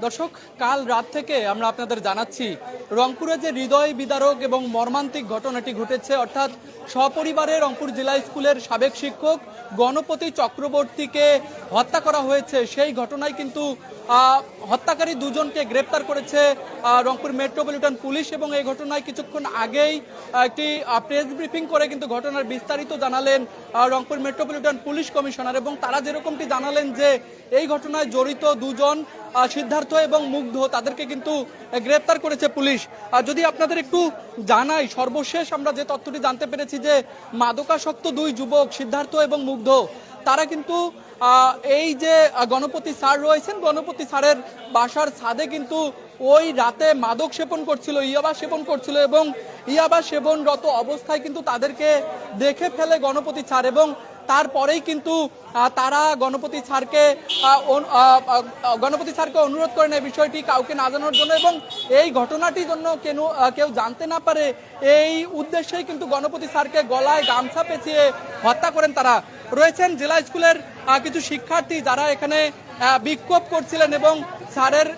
দর্শক, কাল রাত থেকে আমরা আপনাদের জানাচ্ছি রংপুরে যে হৃদয় বিদারক এবং মর্মান্তিক ঘটনাটি ঘটেছে, অর্থাৎ সপরিবারে রংপুর জেলা স্কুলের সাবেক শিক্ষক গণপতি চক্রবর্তীকে হত্যা করা হয়েছে। সেই ঘটনায় কিন্তু হত্যাকারী দুজনকে গ্রেপ্তার করেছে রংপুর মেট্রোপলিটন পুলিশ, এবং এই ঘটনায় কিছুক্ষণ আগেই একটি প্রেস ব্রিফিং করে কিন্তু ঘটনার বিস্তারিত জানালেন রংপুর মেট্রোপলিটন পুলিশ কমিশনার। এবং তারা যেরকমটি জানালেন যে এই ঘটনায় জড়িত দুজন সিদ্ধার্থ এবং মুগ্ধ, তাদেরকে কিন্তু গ্রেপ্তার করেছে পুলিশ। যদি আপনাদের একটু জানাই, সর্বশেষ আমরা যে তথ্যটি জানতে পেরেছি যে মাদকাসক্ত দুই যুবক সিদ্ধার্থ এবং মুগ্ধ, তারা কিন্তু এই যে গণপতি স্যার রয়েছেন, গণপতি স্যারের বাসার ছাদে কিন্তু ওই রাতে মাদক সেবন করছিল, ইয়াবা সেবন করছিল, এবং ইয়াবা সেবনরত অবস্থায় কিন্তু তাদেরকে দেখে ফেলে গণপতি স্যার, এবং তারপরেই কিন্তু তারা গণপতি স্যারকে অনুরোধ করেন এই বিষয়টি কাউকে না জানানোর জন্য, এবং এই ঘটনাটির জন্য কেউ জানতে না পারে এই উদ্দেশ্যেই কিন্তু গণপতি স্যারকে গলায় গামছা পেঁচিয়ে হত্যা করেন তারা। রয়েছেন জেলা স্কুলের কিছু শিক্ষার্থী যারা এখানে বিক্ষোভ করছিলেন এবং স্যারের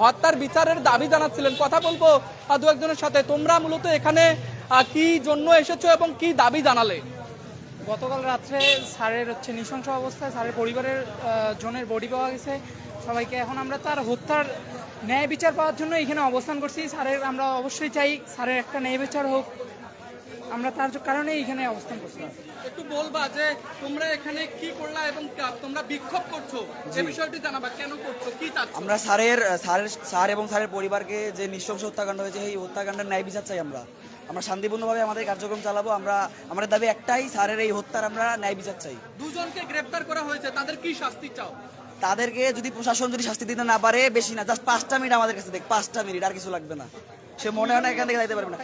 হত্যার বিচারের দাবি জানাচ্ছিলেন। কথা বলবো দু একজনের সাথে। তোমরা মূলত এখানে কি জন্য এসেছো এবং কি দাবি জানালে? গতকাল রাত্রে স্যারের নৃশংস অবস্থায় স্যারের পরিবারের জনের বডি পাওয়া গেছে সবাইকে। এখন আমরা তার হত্যার ন্যায় বিচার পাওয়ার জন্য এখানে অবস্থান করছি। স্যারের আমরা অবশ্যই চাই স্যারের একটা ন্যায় বিচার হোক, আমরা তার কারণে এখানে অবস্থান করছি। একটু বলবা যে তোমরা এখানে কি করলা এবং তোমরা বিক্ষোভ করছো, যে বিষয়টি জানাবা, কেন করছো, কি চাচ্ছো? আমরা স্যার এবং স্যারের পরিবারকে যে নৃশংস হত্যাকাণ্ড হয়েছে এই হত্যাকাণ্ডের ন্যায় বিচার চাই। আমরা শান্তিপূর্ণভাবে আমাদের কার্যক্রম চালাবো। আমাদের দাবি একটাই, স্যারের এই হত্যার আমরা ন্যায় বিচার চাই। দুজনকে গ্রেফতার করা হয়েছে, তাদের কি শাস্তি চাও? তাদেরকে যদি প্রশাসন শাস্তি দিতে না পারে, বেশি না, জাস্ট 5টা মিনিট আমাদের কাছে দেখ, 5টা মিনিট, আর কিছু লাগবে না। সে মনে হয় না এখান থেকে যাইতে পারবে না।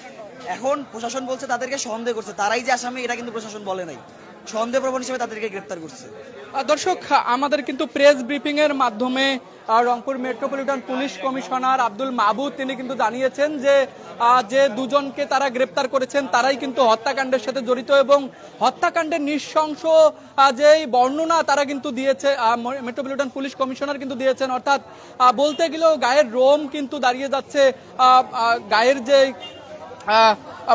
এখন প্রশাসন বলছে তাদেরকে সন্দেহ করছে, তারাই যে আসামি এটা কিন্তু প্রশাসন বলে নাই, সন্দেহপ্রবণ হিসেবে তাদেরকে গ্রেফতার করছে। দর্শক, আমাদের কিন্তু প্রেস ব্রিফিং এর মাধ্যমে Rangpur metropolitan police commissioner Abdul Mahbub তিনি কিন্তু জানিয়েছেন যে যে দুজনকে তারা গ্রেপ্তার করেছেন তারাই কিন্তু হত্যাকাণ্ডের সাথে জড়িত, এবং হত্যাকাণ্ডের নৃশংস যে বর্ণনা তারা কিন্তু দিয়েছে, মেট্রোপলিটন পুলিশ কমিশনার কিন্তু দিয়েছেন। অর্থাৎ বলতে গেলেও গায়ের রোম কিন্তু দাঁড়িয়ে যাচ্ছে, গায়ের যে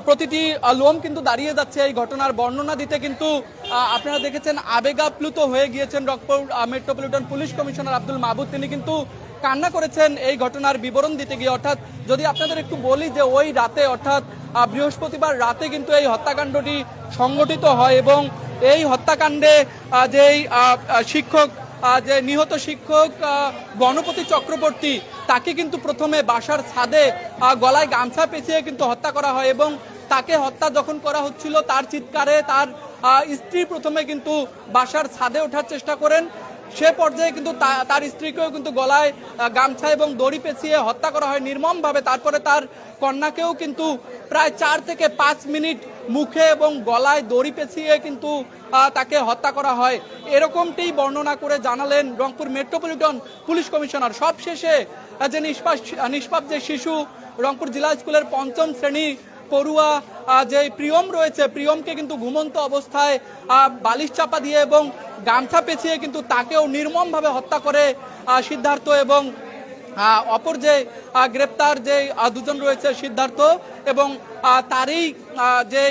প্রতিটি লোম কিন্তু দাঁড়িয়ে যাচ্ছে এই ঘটনার বর্ণনা দিতে। কিন্তু আপনারা দেখেছেন আবেগাপ্লুত হয়ে গিয়েছেন Rangpur metropolitan police commissioner Abdul Mahbub, তিনি কিন্তু কান্না করেছেন এই ঘটনার বিবরণ দিতে গিয়ে। অর্থাৎ যদি আপনাদের একটু বলি যে ওই রাতে, অর্থাৎ বৃহস্পতিবার রাতে কিন্তু এই হত্যাকাণ্ডটি সংগঠিত হয়, এবং এই হত্যাকাণ্ডে যেই শিক্ষক, যে নিহত শিক্ষক গণপতি চক্রবর্তী, তাকে কিন্তু প্রথমে বাসার ছাদে গলায় গামছা পেঁচিয়ে কিন্তু হত্যা করা হয়, এবং তাকে হত্যা যখন করা হচ্ছিল তার চিৎকারে তার স্ত্রী প্রথমে কিন্তু বাসার ছাদে ওঠার চেষ্টা করেন। সে পর্যায়ে কিন্তু তার স্ত্রীকেও কিন্তু গলায় গামছা এবং দড়ি পেঁচিয়ে হত্যা করা হয় নির্মমভাবে। তারপরে তার কন্যাকেও কিন্তু প্রায় 4 থেকে 5 মিনিট মুখে এবং গলায় দড়ি পেঁচিয়ে কিন্তু তাকে হত্যা করা হয়। এরকমটি বর্ণনা করে জানালেন রংপুর মেট্রোপলিটন পুলিশ কমিশনার। সবশেষে যে নিষ্পাপ যে শিশু, রংপুর জেলা স্কুলের 5ম শ্রেণী পড়ুয়া যে প্রিয়ম রয়েছে, প্রিয়মকে কিন্তু ঘুমন্ত অবস্থায় বালিশ চাপা দিয়ে এবং গামছা পেঁচিয়ে কিন্তু তাকেও নির্মমভাবে হত্যা করে সিদ্ধার্থ, এবং অপর যে গ্রেপ্তার যে দুজন রয়েছে সিদ্ধার্থ এবং তারই যে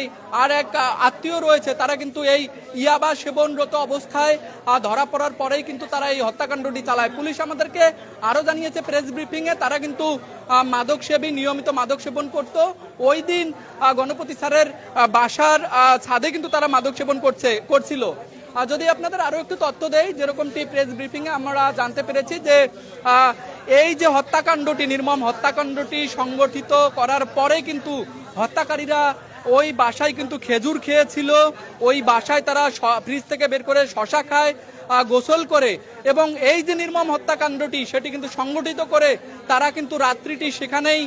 আর এক আত্মীয় রয়েছে, তারা কিন্তু এই ইয়াবা সেবনরত অবস্থায় ধরা পড়ার পরেই কিন্তু তারা এই হত্যাকাণ্ডটি চালায়। পুলিশ আমাদেরকে আরও জানিয়েছে প্রেস ব্রিফিংয়ে, তারা কিন্তু মাদকসেবী, নিয়মিত মাদক সেবন করত। ওই দিন গণপতি স্যারের বাসার ছাদে কিন্তু তারা মাদক সেবন করছিল। যদি আপনাদের আরো একটু তথ্য দেই, যেরকমটি প্রেস ব্রিফিং এ আমরা জানতে পেরেছি যে এই যে হত্যাকাণ্ডটি, নির্মম হত্যাকাণ্ডটি সংগঠিত করার পরে কিন্তু হত্যাকারীরা ওই বাসায় কিন্তু খেজুর খেয়েছিল, ওই বাসায় তারা ফ্রিজ থেকে বের করে শশা খায়, গোসল করে, এবং এই যে নির্মম হত্যাকাণ্ডটি সেটি কিন্তু সংগঠিত করে তারা কিন্তু রাত্রিটি সেখানেই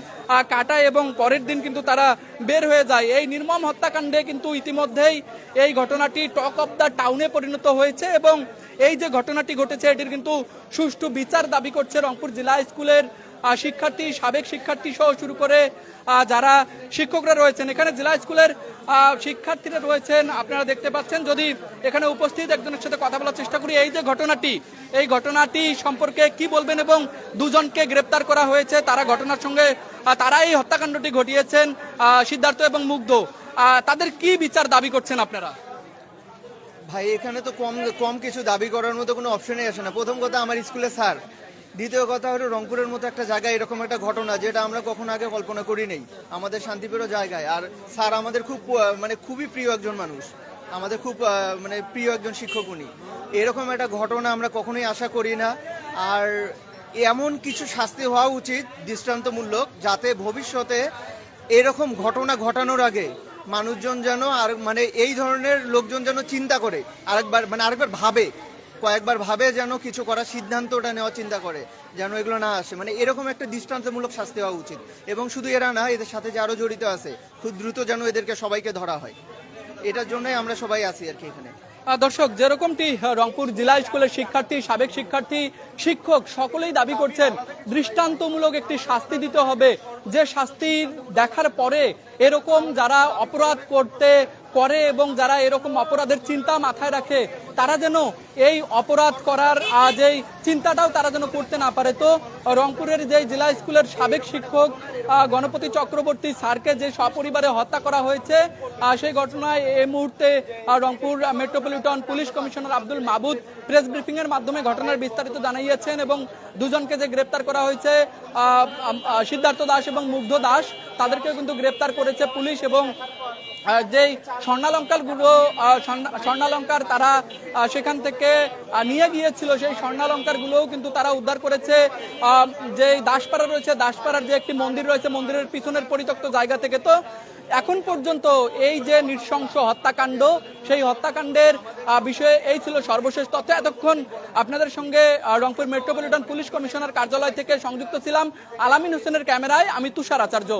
কাটায়, এবং পরের দিন কিন্তু তারা বের হয়ে যায়। এই নির্মম হত্যাকাণ্ডে কিন্তু ইতিমধ্যেই এই ঘটনাটি টক অফ দ্য টাউনে পরিণত হয়েছে, এবং এই যে ঘটনাটি ঘটেছে এটির কিন্তু সুষ্ঠু বিচার দাবি করছে রংপুর জেলা স্কুলের শিক্ষার্থী, সাবেক শিক্ষার্থী সহ শুরু করে যারা শিক্ষকরা রয়েছেন, এখানে জেলা স্কুলের শিক্ষার্থীরা রয়েছেন, আপনারা দেখতে পাচ্ছেন। যদি এখানে উপস্থিত একজনের সাথে কথা বলার চেষ্টা করি, এই যে ঘটনাটি, এই ঘটনাটি সম্পর্কে কি বলবেন? এবং দুজনকে গ্রেপ্তার করা হয়েছে, তারা ঘটনার সঙ্গে তারা এই হত্যাকাণ্ডটি ঘটিয়েছেন, সিদ্ধার্থ এবং মুগ্ধ। তাদের কি বিচার দাবি করছেন আপনারা? ভাই এখানে তো কম কিছু দাবি করার মতো কোনো অপশনই আসে না। প্রথম কথা আমার স্কুলে স্যার, দ্বিতীয় কথা হলো রংপুরের মতো একটা জায়গায় এরকম একটা ঘটনা যেটা আমরা কখনো আগে কল্পনা করি নেই, আমাদের শান্তিপ্রিয় জায়গায়। আর স্যার আমাদের খুবই প্রিয় একজন মানুষ, আমাদের খুব প্রিয় একজন শিক্ষক উনি। এরকম একটা ঘটনা আমরা কখনোই আশা করি না। আর এমন কিছু শাস্তি হওয়া উচিত দৃষ্টান্তমূলক, যাতে ভবিষ্যতে এরকম ঘটনা ঘটানোর আগে মানুষজন যেন আর এই ধরনের লোকজন যেন চিন্তা করে আরেকবার ভাবে, কয়েকবার ভাবে যেন কিছু করার সিদ্ধান্তটা নেওয়া চিন্তা করে, যেন এগুলো না আসে। এরকম একটা দৃষ্টান্তমূলক শাস্তি হওয়া উচিত। এবং শুধু এরা না, এদের সাথে যে আরো জড়িত আছে খুব দ্রুত যেন এদেরকে সবাইকে ধরা হয়। এটার জন্যই আমরা সবাই আছি আর কি এখানে। দর্শক, যেরকমটি রংপুর জেলা স্কুলের শিক্ষার্থী, সাবেক শিক্ষার্থী, শিক্ষক সকলেই দাবি করছেন দৃষ্টান্তমূলক একটি শাস্তি দিতে হবে, যে শাস্তি দেখার পরে এরকম যারা অপরাধ করে এবং যারা এরকম অপরাধের চিন্তা মাথায় রাখে, তারা যেন এই অপরাধ করার যেই চিন্তাটাও তারা যেন করতে না পারে। তো রংপুরের যে জেলা স্কুলের সাবেক শিক্ষক গণপতি চক্রবর্তী স্যারকে যে সপরিবারে হত্যা করা হয়েছে, সেই ঘটনায় এই মুহূর্তে Rangpur metropolitan police commissioner Abdul মাবুদ প্রেস ব্রিফিং এর মাধ্যমে ঘটনার বিস্তারিত জানিয়েছেন। এবং দুজনকে যে গ্রেপ্তার করা হয়েছে, সিদ্ধার্থ দাস এবং মুগ্ধ দাস, তাদেরকে কিন্তু গ্রেপ্তার করেছে পুলিশ। এবং যেই স্বর্ণালঙ্কার তারা সেখান থেকে নিয়ে গিয়েছিল, সেই স্বর্ণালঙ্কার গুলোও কিন্তু তারা উদ্ধার করেছে। যে দাসপাড়া রয়েছে, দাসপাড়ার যে একটি মন্দির রয়েছে, মন্দিরের পিছনের পরিত্যক্ত জায়গা থেকে। তো এখন পর্যন্ত এই যে নৃশংস হত্যাকাণ্ড, সেই হত্যাকাণ্ডের বিষয়ে এই ছিল সর্বশেষ তথ্য। এতক্ষণ আপনাদের সঙ্গে রংপুর মেট্রোপলিটন পুলিশ কমিশনার কার্যালয় থেকে সংযুক্ত ছিলাম আলামিন হোসেনের ক্যামেরায়, আমি তুষার আচার্য।